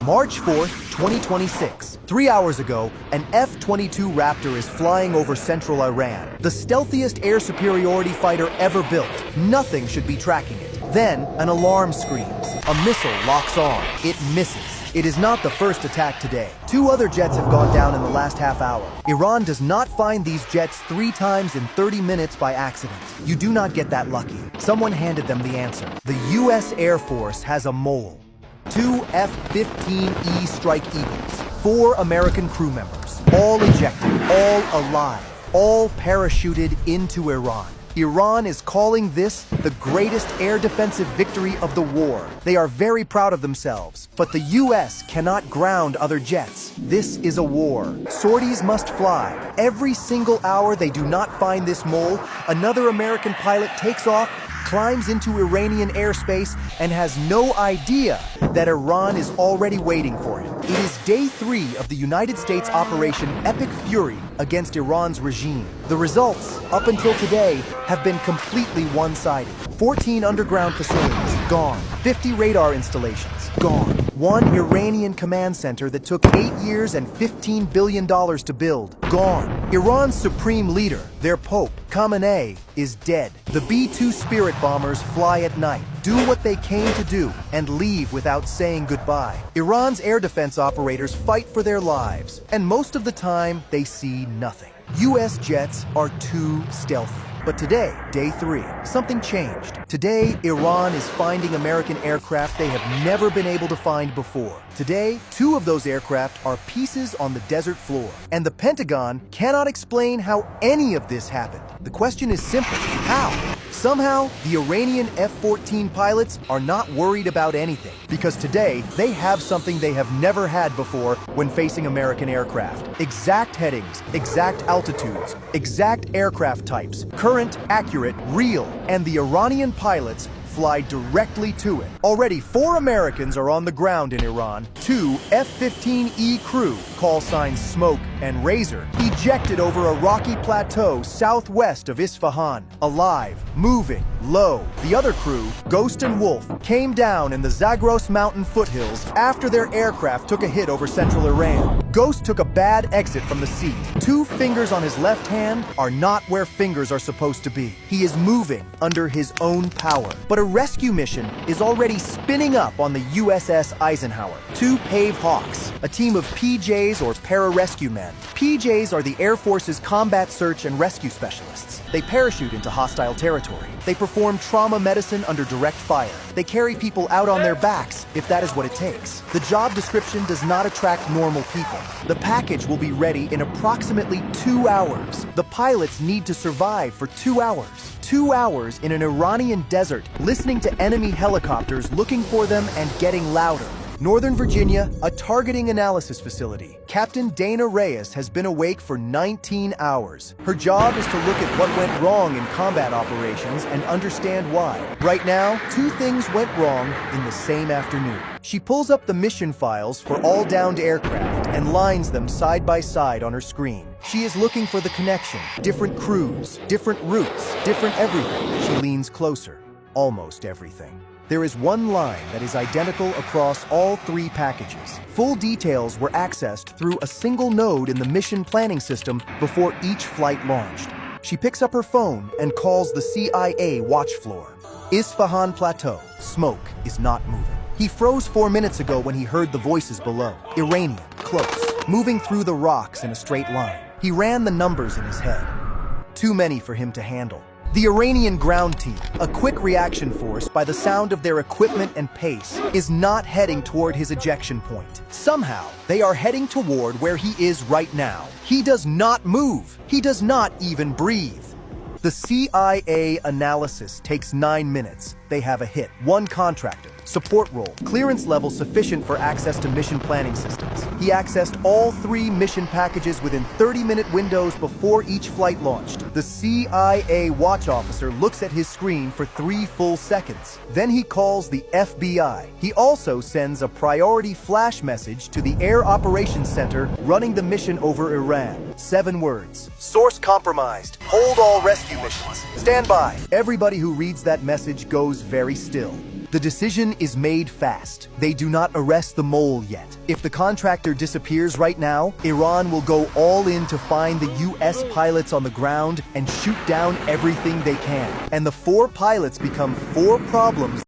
March 4th, 2026. 3 hours ago, an F-22 Raptor is flying over central Iran, the stealthiest air superiority fighter ever built. Nothing should be tracking it. Then, an alarm screams. A missile locks on. It misses. It is not the first attack today. 2 other jets have gone down in the last half hour. Iran does not find these jets 3 times in 30 minutes by accident. You do not get that lucky. Someone handed them the answer. The U.S. Air Force has a mole. 2 F-15E Strike Eagles. 4 American crew members. All ejected, all alive, all parachuted into Iran. Iran is calling this the greatest air defensive victory of the war. They are very proud of themselves, but the U.S. cannot ground other jets. This is a war. Sorties must fly. Every single hour they do not find this mole, another American pilot takes off, climbs into Iranian airspace, and has no idea that Iran is already waiting for him. It is day 3 of the United States Operation Epic Fury against Iran's regime. The results, up until today, have been completely one-sided. 14 underground facilities, gone. 50 radar installations, gone. 1 Iranian command center that took 8 years and $15 billion to build, gone. Iran's supreme leader, their Pope, Khamenei, is dead. The B-2 Spirit bombers fly at night, do what they came to do, and leave without saying goodbye. Iran's air defense operators fight for their lives, and most of the time, they see nothing. U.S. jets are too stealthy. But today, day 3, something changed. Today, Iran is finding American aircraft they have never been able to find before. Today, 2 of those aircraft are pieces on the desert floor. And the Pentagon cannot explain how any of this happened. The question is simple: how? Somehow, the Iranian F-14 pilots are not worried about anything, because today, they have something they have never had before when facing American aircraft. Exact headings, exact altitudes, exact aircraft types, current, accurate, real, and the Iranian pilots fly directly to it. Already 4 Americans are on the ground in Iran. 2 F-15E crew, call signs Smoke and Razor, ejected over a rocky plateau southwest of Isfahan, alive, moving, low. The other crew, Ghost and Wolf, came down in the Zagros mountain foothills after their aircraft took a hit over central Iran. Ghost took a bad exit from the seat. 2 fingers on his left hand are not where fingers are supposed to be. He is moving under his own power. But a rescue mission is already spinning up on the USS Eisenhower. 2 PAVE Hawks, a team of PJs or para-rescue men. PJs are the Air Force's combat search and rescue specialists. They parachute into hostile territory. They perform trauma medicine under direct fire. They carry people out on their backs, if that is what it takes. The job description does not attract normal people. The package will be ready in approximately 2 hours. The pilots need to survive for 2 hours. 2 hours in an Iranian desert, listening to enemy helicopters looking for them and getting louder. Northern Virginia, a targeting analysis facility. Captain Dana Reyes has been awake for 19 hours. Her job is to look at what went wrong in combat operations and understand why. Right now, 2 things went wrong in the same afternoon. She pulls up the mission files for all downed aircraft and lines them side by side on her screen. She is looking for the connection, different crews, different routes, different everything. She leans closer, almost everything. There is 1 line that is identical across all 3 packages. Full details were accessed through a single node in the mission planning system before each flight launched. She picks up her phone and calls the CIA watch floor. Isfahan Plateau. Smoke is not moving. He froze 4 minutes ago when he heard the voices below. Iranian, close, moving through the rocks in a straight line. He ran the numbers in his head. Too many for him to handle. The Iranian ground team, a quick reaction force by the sound of their equipment and pace, is not heading toward his ejection point. Somehow, they are heading toward where he is right now. He does not move. He does not even breathe. The CIA analysis takes 9 minutes. They have a hit. 1 contractor. Support role. Clearance level sufficient for access to mission planning systems. He accessed all 3 mission packages within 30-minute windows before each flight launched. The CIA watch officer looks at his screen for 3 full seconds. Then he calls the FBI. He also sends a priority flash message to the Air Operations Center running the mission over Iran. 7 words. Source compromised. Hold all rescue missions. Stand by. Everybody who reads that message goes very still. The decision is made fast. They do not arrest the mole yet. If the contractor disappears right now, Iran will go all in to find the US pilots on the ground and shoot down everything they can. And the 4 pilots become 4 problems